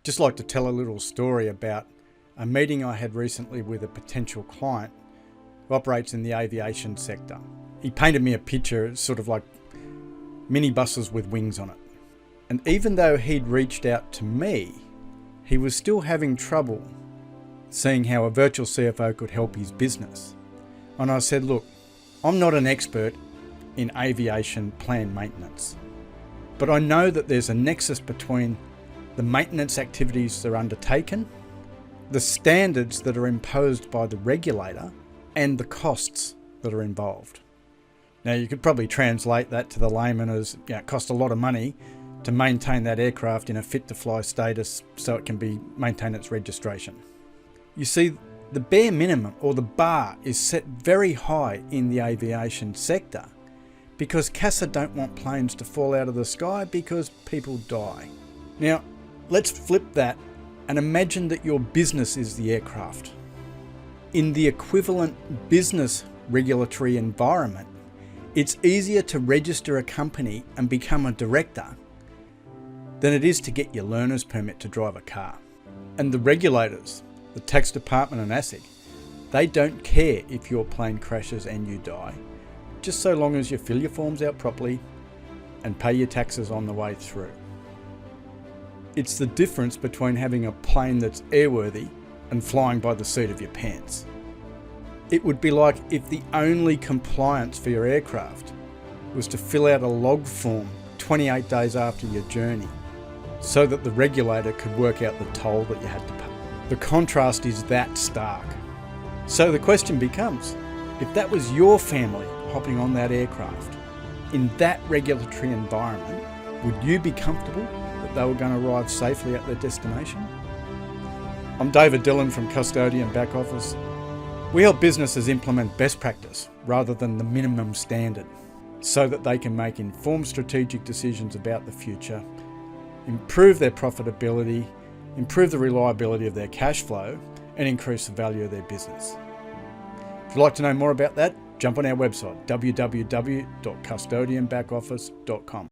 Just like to tell a little story about a meeting I had recently with a potential client who operates in the aviation sector. He painted me a picture, it's sort of like minibuses with wings on it. And even though he'd reached out to me, he was still having trouble seeing how a virtual CFO could help his business. And I said, look, I'm not an expert in aviation plan maintenance, but I know that there's a nexus between the maintenance activities that are undertaken, the standards that are imposed by the regulator, and the costs that are involved. Now, you could probably translate that to the layman as, it costs a lot of money to maintain that aircraft in a fit-to-fly status so it can maintain its registration. You see, the bare minimum, or the bar, is set very high in the aviation sector because CASA don't want planes to fall out of the sky because people die. Now, let's flip that and imagine that your business is the aircraft. In the equivalent business regulatory environment, it's easier to register a company and become a director than it is to get your learner's permit to drive a car. And the regulators, the tax department and ASIC, they don't care if your plane crashes and you die, just so long as you fill your forms out properly and pay your taxes on the way through. It's the difference between having a plane that's airworthy and flying by the seat of your pants. It would be like if the only compliance for your aircraft was to fill out a log form 28 days after your journey so that the regulator could work out the toll that you had to pay. The contrast is that stark. So the question becomes, if that was your family hopping on that aircraft in that regulatory environment, would you be comfortable that they were going to arrive safely at their destination? I'm David Dillon from Custodian Back Office. We help businesses implement best practice rather than the minimum standard so that they can make informed strategic decisions about the future, improve their profitability, improve the reliability of their cash flow, and increase the value of their business. If you'd like to know more about that, jump on our website, www.custodianbackoffice.com.